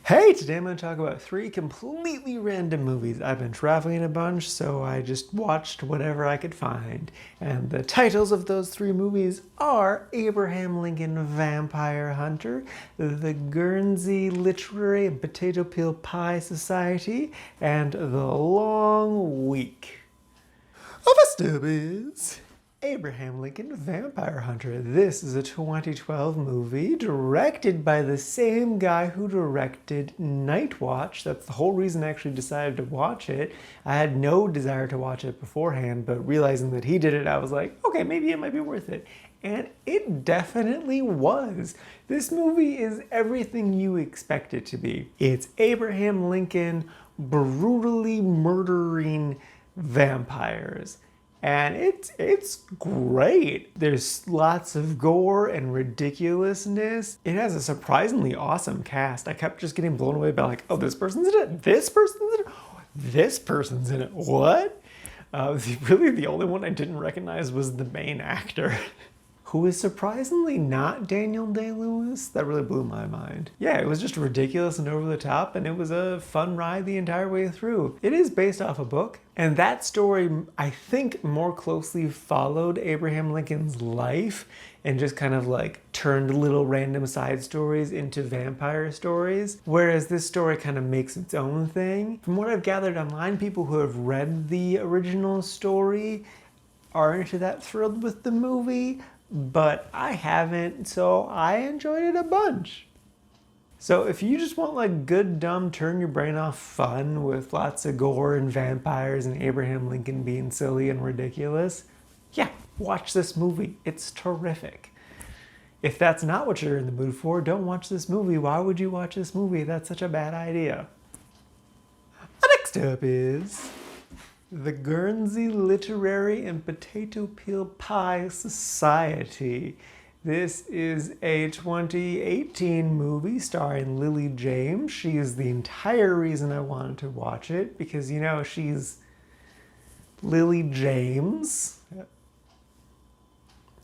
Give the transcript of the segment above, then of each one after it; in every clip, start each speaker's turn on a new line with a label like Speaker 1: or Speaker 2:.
Speaker 1: Hey, today I'm going to talk about three completely random movies. I've been traveling a bunch, so I just watched whatever I could find. And the titles of those three movies are Abraham Lincoln Vampire Hunter, The Guernsey Literary and Potato Peel Pie Society, and The Long Week. First up is Abraham Lincoln Vampire Hunter. This is a 2012 movie directed by the same guy who directed Night Watch. That's the whole reason I actually decided to watch it. I had no desire to watch it beforehand, but realizing that he did it, I was like, okay, maybe it might be worth it. And it definitely was. This movie is everything you expect it to be. It's Abraham Lincoln brutally murdering vampires. And it's great. There's lots of gore and ridiculousness. It has a surprisingly awesome cast. I kept just getting blown away by like, oh, this person's in it, this person's in it, this person's in it, what? Really the only one I didn't recognize was the main actor. Who is surprisingly not Daniel Day-Lewis. That really blew my mind. Yeah, it was just ridiculous and over the top, and it was a fun ride the entire way through. It is based off a book, and that story, I think, more closely followed Abraham Lincoln's life and just kind of like turned little random side stories into vampire stories, whereas this story kind of makes its own thing. From what I've gathered online, people who have read the original story aren't that thrilled with the movie, but I haven't, so I enjoyed it a bunch. So if you just want like good, dumb, turn your brain off fun with lots of gore and vampires and Abraham Lincoln being silly and ridiculous, yeah, watch this movie. It's terrific. If that's not what you're in the mood for, don't watch this movie. Why would you watch this movie? That's such a bad idea. Next up is The Guernsey Literary and Potato Peel Pie Society. This is a 2018 movie starring Lily James. She is the entire reason I wanted to watch it because, you know, she's Lily James.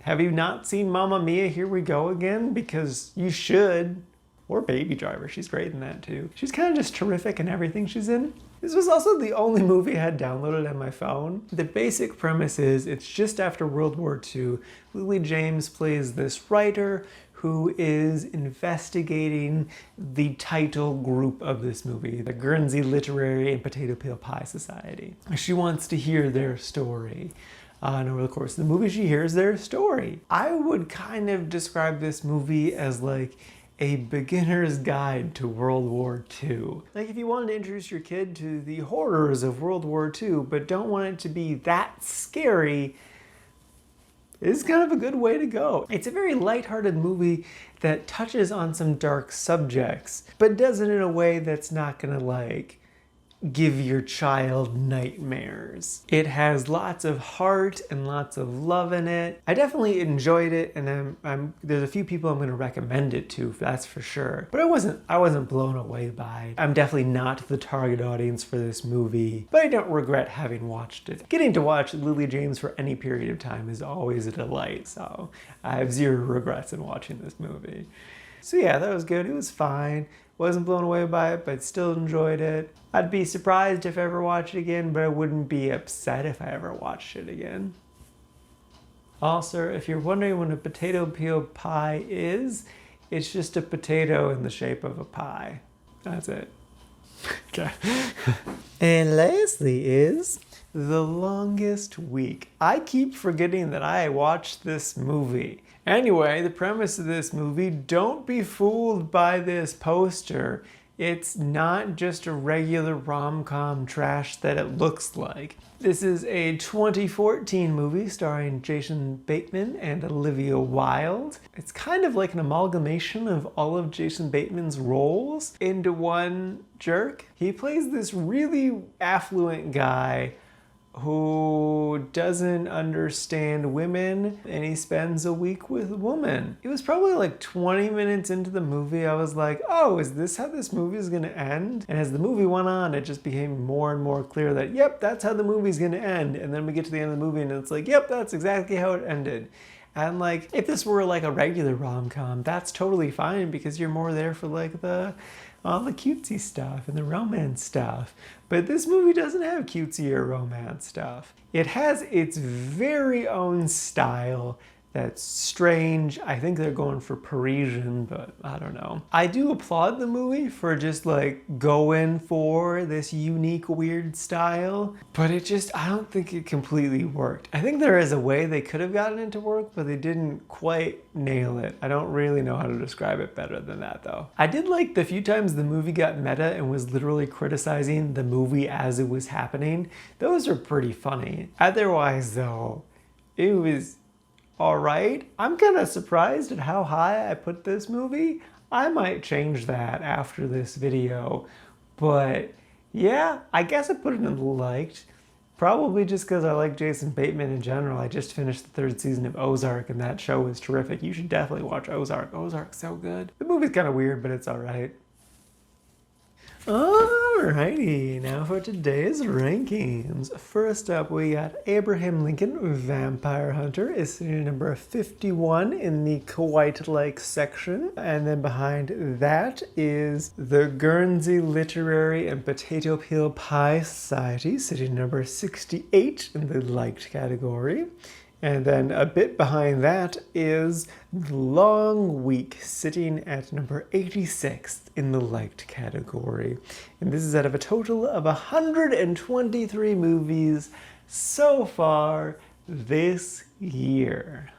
Speaker 1: Have you not seen Mamma Mia? Here We Go Again? Because you should. Or Baby Driver. She's great in that too. She's kind of just terrific in everything she's in. This was also the only movie I had downloaded on my phone. The basic premise is it's just after World War II. Lily James plays this writer who is investigating the title group of this movie, the Guernsey Literary and Potato Peel Pie Society. She wants to hear their story. And over the course of the movie, she hears their story. I would kind of describe this movie as like a beginner's guide to World War II. Like if you wanted to introduce your kid to the horrors of World War II, but don't want it to be that scary, it's kind of a good way to go. It's a very lighthearted movie that touches on some dark subjects, but does it in a way that's not gonna like give your child nightmares. It has lots of heart and lots of love in it. I definitely enjoyed it, and there's a few people I'm going to recommend it to, that's for sure. But I wasn't blown away by it. I'm definitely not the target audience for this movie, but I don't regret having watched it. Getting to watch Lily James for any period of time is always a delight, so I have zero regrets in watching this movie. So yeah, that was good. It was fine. Wasn't blown away by it, but still enjoyed it. I'd be surprised if I ever watched it again, but I wouldn't be upset if I ever watched it again. Also, if you're wondering what a potato peel pie is, it's just a potato in the shape of a pie. That's it. Okay. And lastly is The Longest Week. I keep forgetting that I watched this movie. Anyway, the premise of this movie, don't be fooled by this poster. It's not just a regular rom-com trash that it looks like. This is a 2014 movie starring Jason Bateman and Olivia Wilde. It's kind of like an amalgamation of all of Jason Bateman's roles into one jerk. He plays this really affluent guy who doesn't understand women, and he spends a week with a woman. It was probably like 20 minutes into the movie, I was like, oh, is this how this movie is gonna end? And as the movie went on, it just became more and more clear that, yep, that's how the movie's gonna end. And then we get to the end of the movie and it's like, yep, that's exactly how it ended. And like, if this were like a regular rom-com, that's totally fine because you're more there for like the all the cutesy stuff and the romance stuff. But this movie doesn't have cutesy or romance stuff. It has its very own style that's strange. I think they're going for Parisian, but I don't know. I do applaud the movie for just like going for this unique, weird style, but I don't think it completely worked. I think there is a way they could have gotten it to work, but they didn't quite nail it. I don't really know how to describe it better than that though. I did like the few times the movie got meta and was literally criticizing the movie as it was happening. Those are pretty funny. Otherwise though, it was all right. I'm kind of surprised at how high I put this movie. I might change that after this video, but yeah, I guess I put it in liked. Probably just because I like Jason Bateman in general. I just finished the 3rd season of Ozark and that show is terrific. You should definitely watch Ozark. Ozark's so good. The movie's kind of weird, but it's all right. Alrighty, now for today's rankings. First up, we got Abraham Lincoln, Vampire Hunter, is sitting at number 51 in the Kuwait-like section. And then behind that is the Guernsey Literary and Potato Peel Pie Society, sitting at number 68 in the liked category. And then a bit behind that is The Long Week, sitting at number 86th in the liked category. And this is out of a total of 123 movies so far this year.